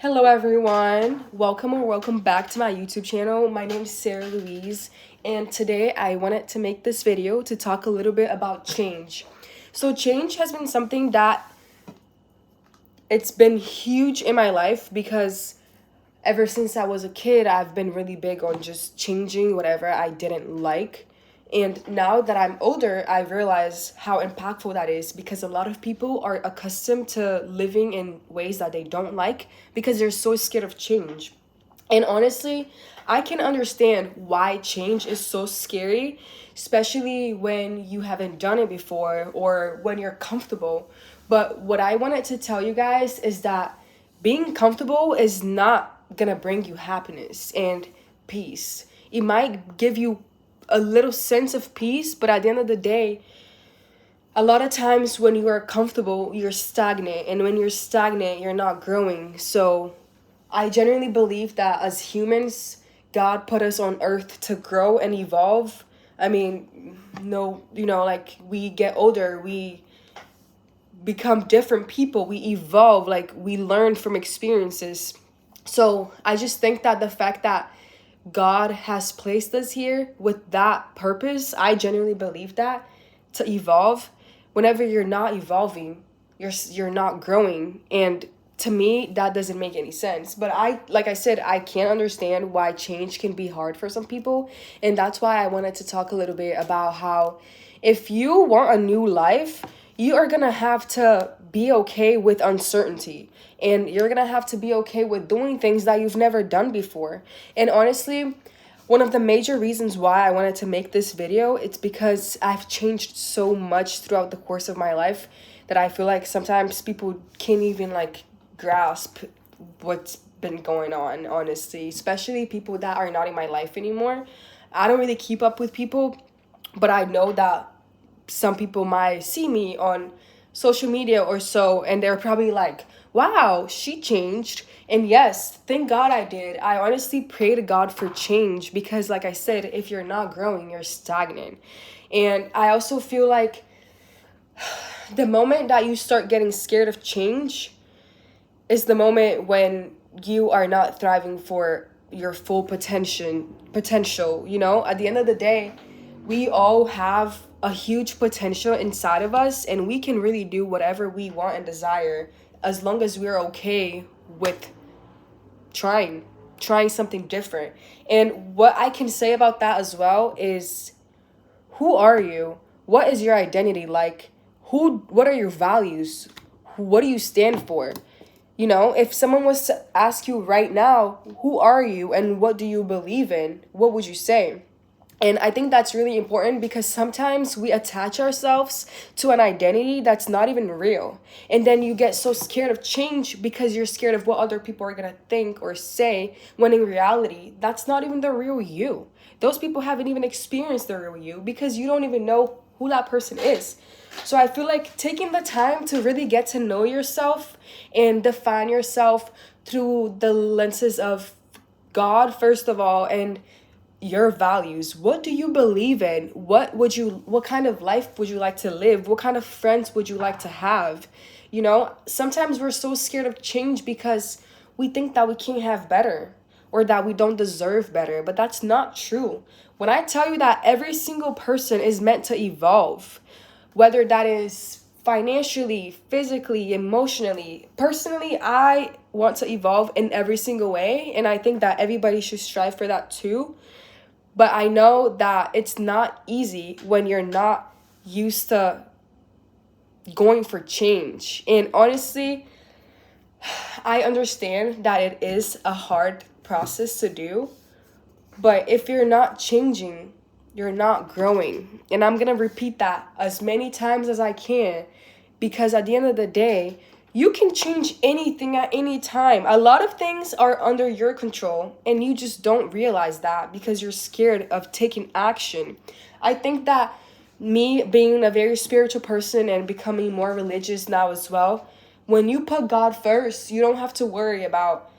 Hello, everyone. Welcome or welcome back to my YouTube channel. My name is Sarah Louise, and today I wanted to make this video to talk a little bit about change. So, change has been something that it's been huge in my life because ever since I was a kid, I've been really big on just changing whatever I didn't like. And now that I'm older, I realize how impactful that is because a lot of people are accustomed to living in ways that they don't like because they're so scared of change. And honestly, I can understand why change is so scary, especially when you haven't done it before or when you're comfortable. But what I wanted to tell you guys is that being comfortable is not gonna bring you happiness and peace. It might give you a little sense of peace, but at the end of the day, a lot of times when you are comfortable, you're stagnant, and when you're stagnant, you're not growing. So I genuinely believe that as humans, God put us on earth to grow and evolve. I mean, no, like we get older, we become different people, we evolve, like we learn from experiences. So I just think that the fact that God has placed us here with that purpose, I genuinely believe that to evolve. Whenever you're not evolving, you're not growing, and to me that doesn't make any sense. But like I said, I can't understand why change can be hard for some people, and that's why I wanted to talk a little bit about how if you want a new life, you are gonna have to be okay with uncertainty, and you're gonna have to be okay with doing things that you've never done before. And honestly, one of the major reasons why I wanted to make this video, it's because I've changed so much throughout the course of my life that I feel like sometimes people can't even like grasp what's been going on, honestly, especially people that are not in my life anymore. I don't really keep up with people, but I know that some people might see me on social media or so, and they're probably like, wow, she changed. And yes, thank God I did. I honestly pray to God for change because, like I said, if you're not growing, you're stagnant. And I also feel like the moment that you start getting scared of change is the moment when you are not thriving for your full potential. At the end of the day, we all have a huge potential inside of us, and we can really do whatever we want and desire as long as we're okay with trying something different. And what I can say about that as well is, who are you? What is your identity like? What are your values? What do you stand for? If someone was to ask you right now, who are you and what do you believe in? What would you say? And I think that's really important because sometimes we attach ourselves to an identity that's not even real. And then you get so scared of change because you're scared of what other people are going to think or say, when in reality, that's not even the real you. Those people haven't even experienced the real you because you don't even know who that person is. So I feel like taking the time to really get to know yourself and define yourself through the lenses of God, first of all, and your values. What do you believe in? What kind of life would you like to live? What kind of friends would you like to have? Sometimes we're so scared of change because we think that we can't have better or that we don't deserve better, but that's not true. When I tell you that every single person is meant to evolve, whether that is financially, physically, emotionally, personally, I want to evolve in every single way, and I think that everybody should strive for that too. But I know that it's not easy when you're not used to going for change. And honestly, I understand that it is a hard process to do. But if you're not changing, you're not growing. And I'm going to repeat that as many times as I can because at the end of the day, you can change anything at any time. A lot of things are under your control, and you just don't realize that because you're scared of taking action. I think that me being a very spiritual person and becoming more religious now as well, when you put God first, you don't have to worry about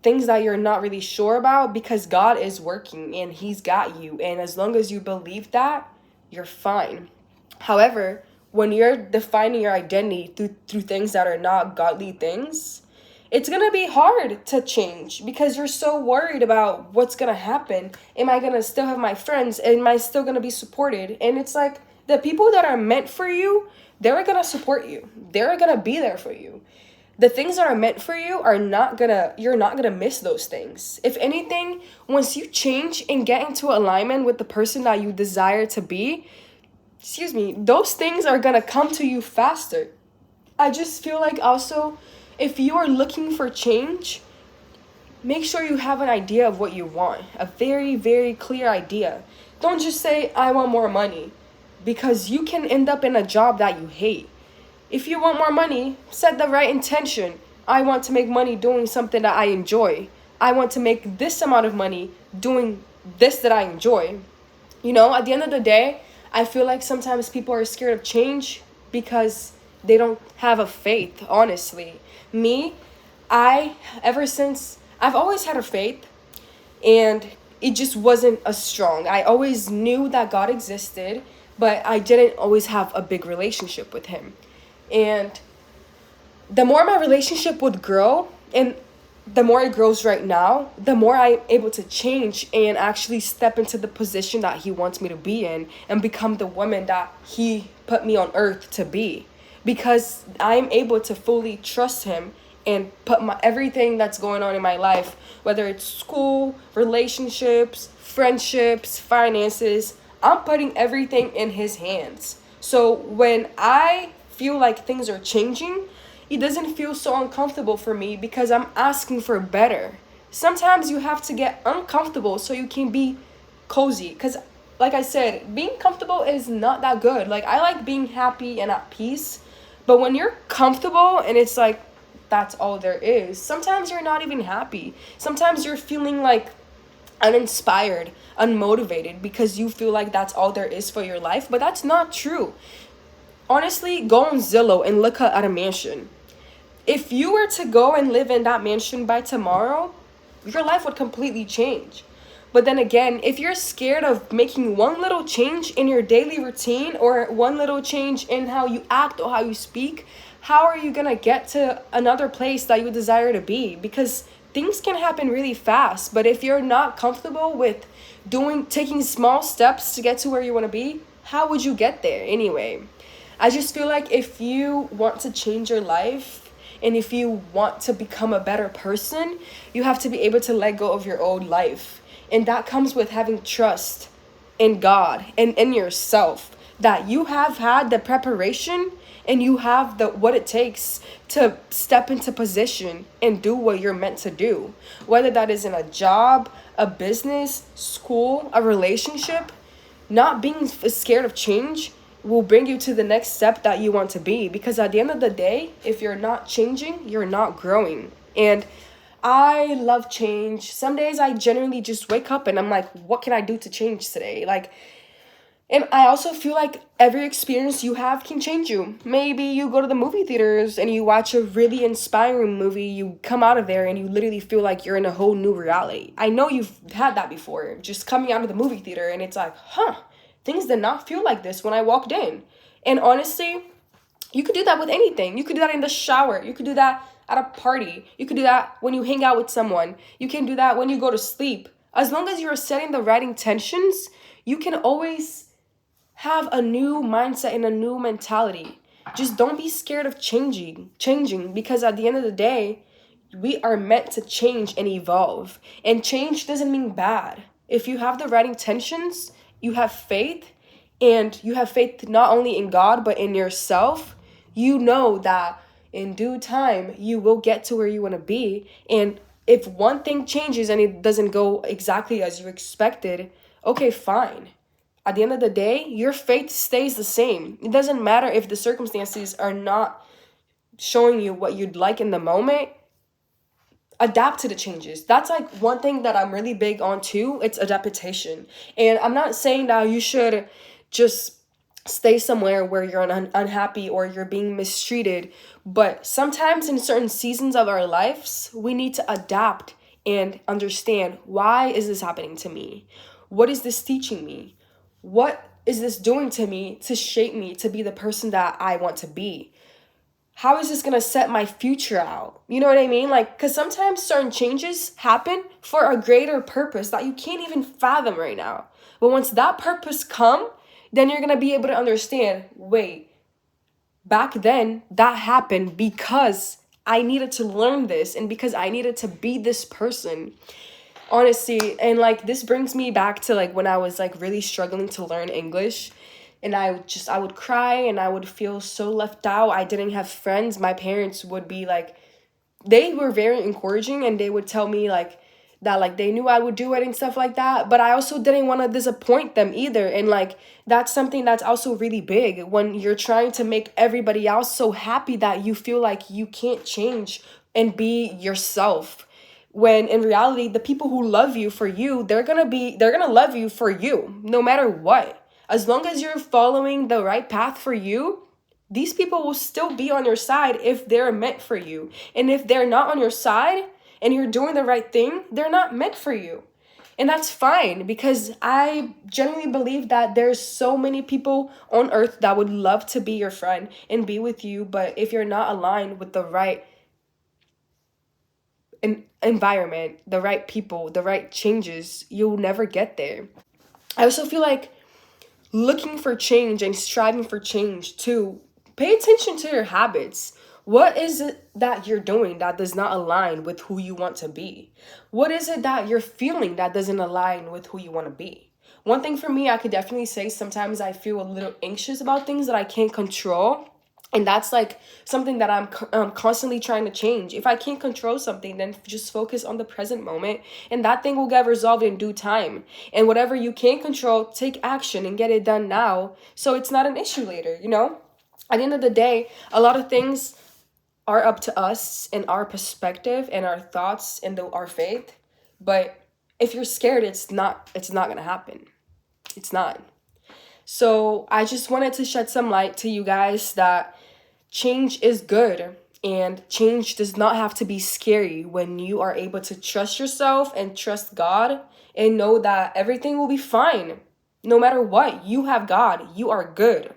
things that you're not really sure about because God is working and He's got you. And as long as you believe that, you're fine. However, when you're defining your identity through things that are not godly things, it's gonna be hard to change because you're so worried about what's gonna happen. Am I gonna still have my friends? Am I still gonna be supported? And it's like the people that are meant for you, they're gonna support you. They're gonna be there for you. The things that are meant for you are not gonna, you're not gonna miss those things. If anything, once you change and get into alignment with the person that you desire to be, those things are gonna come to you faster. I just feel like also, if you are looking for change, make sure you have an idea of what you want, a very, very clear idea. Don't just say, I want more money, because you can end up in a job that you hate. If you want more money, set the right intention. I want to make money doing something that I enjoy. I want to make this amount of money doing this that I enjoy. At the end of the day, I feel like sometimes people are scared of change because they don't have a faith, honestly. Me, ever since, I've always had a faith, and it just wasn't as strong. I always knew that God existed, but I didn't always have a big relationship with Him. And the more my relationship would grow, and the more it grows right now, the more I'm able to change and actually step into the position that He wants me to be in and become the woman that He put me on earth to be. Because I'm able to fully trust Him and put everything that's going on in my life, whether it's school, relationships, friendships, finances, I'm putting everything in His hands. So when I feel like things are changing, it doesn't feel so uncomfortable for me because I'm asking for better. Sometimes you have to get uncomfortable so you can be cozy. Because, like I said, being comfortable is not that good. Like, I like being happy and at peace. But when you're comfortable and it's like, that's all there is, sometimes you're not even happy. Sometimes you're feeling like uninspired, unmotivated because you feel like that's all there is for your life. But that's not true. Honestly, go on Zillow and look at a mansion. If you were to go and live in that mansion by tomorrow, your life would completely change. But then again, if you're scared of making one little change in your daily routine or one little change in how you act or how you speak, how are you gonna get to another place that you desire to be? Because things can happen really fast. But if you're not comfortable with taking small steps to get to where you want to be, how would you get there anyway? I just feel like if you want to change your life, and if you want to become a better person, you have to be able to let go of your old life. And that comes with having trust in God and in yourself, that you have had the preparation and you have the what it takes to step into position and do what you're meant to do. Whether that is in a job, a business, school, a relationship, not being scared of change will bring you to the next step that you want to be. Because at the end of the day, if you're not changing, you're not growing. And I love change. Some days I genuinely just wake up and I'm like, what can I do to change today? And I also feel like every experience you have can change you. Maybe you go to the movie theaters and you watch a really inspiring movie. You come out of there and you literally feel like you're in a whole new reality. I know you've had that before, just coming out of the movie theater and it's like, things did not feel like this when I walked in. And honestly, you could do that with anything. You could do that in the shower. You could do that at a party. You could do that when you hang out with someone. You can do that when you go to sleep. As long as you're setting the right intentions, you can always have a new mindset and a new mentality. Just don't be scared of changing because at the end of the day, we are meant to change and evolve. And change doesn't mean bad. If you have the right intentions, you have faith, and you have faith not only in God but in yourself, you know that in due time you will get to where you want to be. And if one thing changes and it doesn't go exactly as you expected, okay, fine. At the end of the day, your faith stays the same. It doesn't matter if the circumstances are not showing you what you'd like in the moment. Adapt to the changes. That's like one thing that I'm really big on too. It's adaptation. And I'm not saying that you should just stay somewhere where you're unhappy or you're being mistreated. But sometimes in certain seasons of our lives, we need to adapt and understand, why is this happening to me? What is this teaching me? What is this doing to me to shape me to be the person that I want to be? how is this going to set my future out? You know what I mean? Like, because sometimes certain changes happen for a greater purpose that you can't even fathom right now. But once that purpose come, then you're going to be able to understand, wait, back then that happened because I needed to learn this and because I needed to be this person. Honestly, and like this brings me back to like when I was like really struggling to learn English, and I would cry and I would feel so left out. I didn't have friends. My parents would be like, they were very encouraging, and they would tell me like that like they knew I would do it and stuff like that, but I also didn't want to disappoint them either. And like that's something that's also really big when you're trying to make everybody else so happy that you feel like you can't change and be yourself, when in reality the people who love you for you, they're going to love you for you no matter what. As long as you're following the right path for you, these people will still be on your side if they're meant for you. And if they're not on your side and you're doing the right thing, they're not meant for you. And that's fine, because I genuinely believe that there's so many people on earth that would love to be your friend and be with you, but if you're not aligned with the right environment, the right people, the right changes, you'll never get there. I also feel like looking for change and striving for change too, pay attention to your habits. What is it that you're doing that does not align with who you want to be? What is it that you're feeling that doesn't align with who you want to be? One thing for me, I could definitely say sometimes I feel a little anxious about things that I can't control. And that's like something that I'm constantly trying to change. If I can't control something, then just focus on the present moment, and that thing will get resolved in due time. And whatever you can't control, take action and get it done now, so it's not an issue later, you know? At the end of the day, a lot of things are up to us and our perspective and our thoughts and our faith. But if you're scared, it's not going to happen. It's not. So I just wanted to shed some light to you guys that change is good, and change does not have to be scary when you are able to trust yourself and trust God and know that everything will be fine. No matter what, you have God. You are good.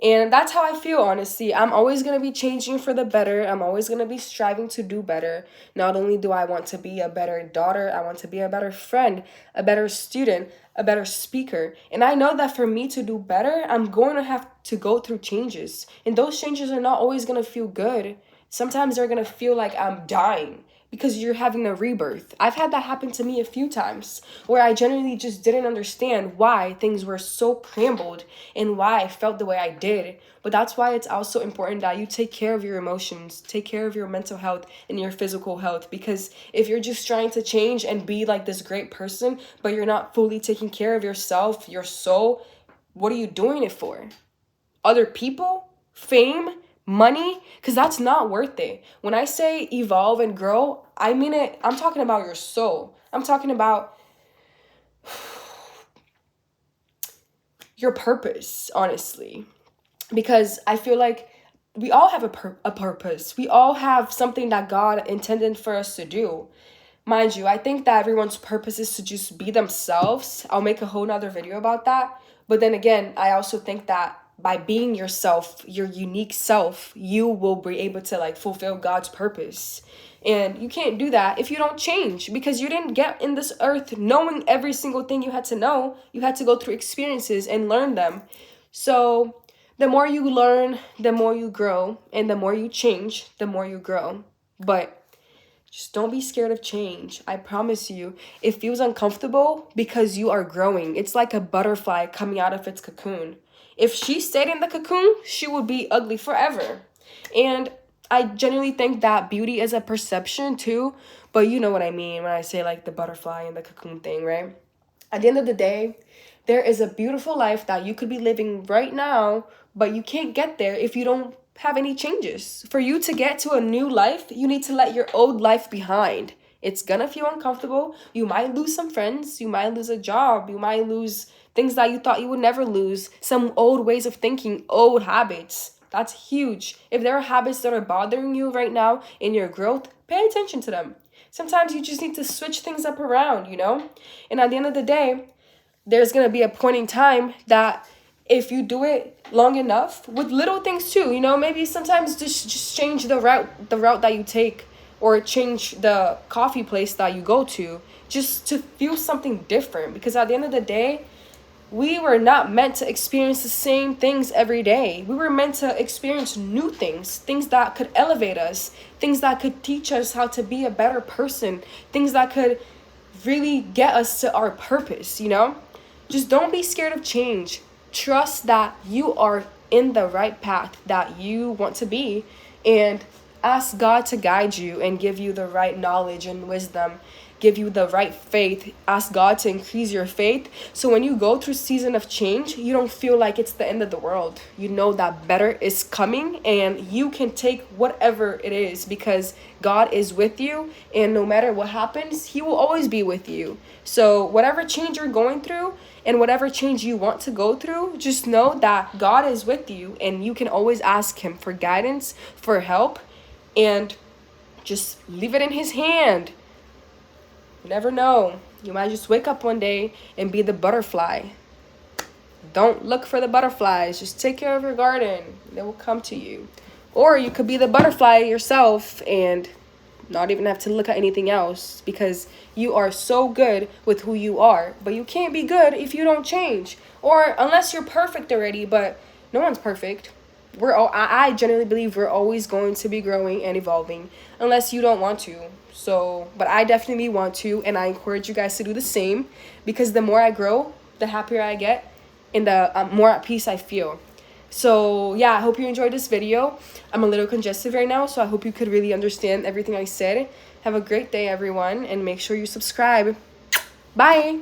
And that's how I feel, honestly. I'm always going to be changing for the better. I'm always going to be striving to do better. Not only do I want to be a better daughter, I want to be a better friend, a better student, a better speaker. And I know that for me to do better, I'm going to have to go through changes. And those changes are not always going to feel good. Sometimes they're going to feel like I'm dying, because you're having a rebirth. I've had that happen to me a few times where I genuinely just didn't understand why things were so crambled and why I felt the way I did. But that's why it's also important that you take care of your emotions, take care of your mental health and your physical health. Because if you're just trying to change and be like this great person, but you're not fully taking care of yourself, your soul, what are you doing it for? Other people? Fame? Money? Because that's not worth it. When I say evolve and grow, I mean it. I'm talking about your soul. I'm talking about your purpose, honestly. Because I feel like we all have a purpose. We all have something that God intended for us to do. Mind you, I think that everyone's purpose is to just be themselves. I'll make a whole nother video about that. But then again, I also think that by being yourself, your unique self, you will be able to like fulfill God's purpose. And you can't do that if you don't change, because you didn't get in this earth knowing every single thing you had to know. You had to go through experiences and learn them. So the more you learn, the more you grow, and the more you change, the more you grow. But just don't be scared of change. I promise you, it feels uncomfortable because you are growing. It's like a butterfly coming out of its cocoon. If she stayed in the cocoon, she would be ugly forever. And I genuinely think that beauty is a perception too, but you know what I mean when I say like the butterfly and the cocoon thing, right? At the end of the day, there is a beautiful life that you could be living right now, but you can't get there if you don't have any changes. For you to get to a new life, you need to let your old life behind. It's gonna feel uncomfortable. You might lose some friends, you might lose a job, you might lose things that you thought you would never lose, some old ways of thinking, old habits. That's huge. If there are habits that are bothering you right now in your growth, pay attention to them. Sometimes you just need to switch things up around, you know? And at the end of the day, there's going to be a point in time that if you do it long enough with little things too, you know, maybe sometimes just change the route that you take, or change the coffee place that you go to, just to feel something different, because at the end of the day, we were not meant to experience the same things every day. We were meant to experience new things, things that could elevate us, things that could teach us how to be a better person, things that could really get us to our purpose, you know? Just don't be scared of change. Trust that you are in the right path that you want to be, and ask God to guide you and give you the right knowledge and wisdom, give you the right faith. Ask God to increase your faith, so when you go through season of change, you don't feel like it's the end of the world. You know that better is coming, and you can take whatever it is, because God is with you, and no matter what happens, he will always be with you. So whatever change you're going through, and whatever change you want to go through, just know that God is with you, and you can always ask him for guidance, for help, and just leave it in his hand. You never know. You might just wake up one day and be the butterfly. Don't look for the butterflies. Just take care of your garden. They will come to you. Or you could be the butterfly yourself and not even have to look at anything else, because you are so good with who you are. But you can't be good if you don't change, or unless you're perfect already. But no one's perfect. I genuinely believe we're always going to be growing and evolving, unless you don't want to. So, but I definitely want to, and I encourage you guys to do the same, because the more I grow, the happier I get, and the more at peace I feel. So yeah, I hope you enjoyed this video. I'm a little congested right now, so I hope you could really understand everything I said. Have a great day, everyone, and make sure you subscribe. Bye.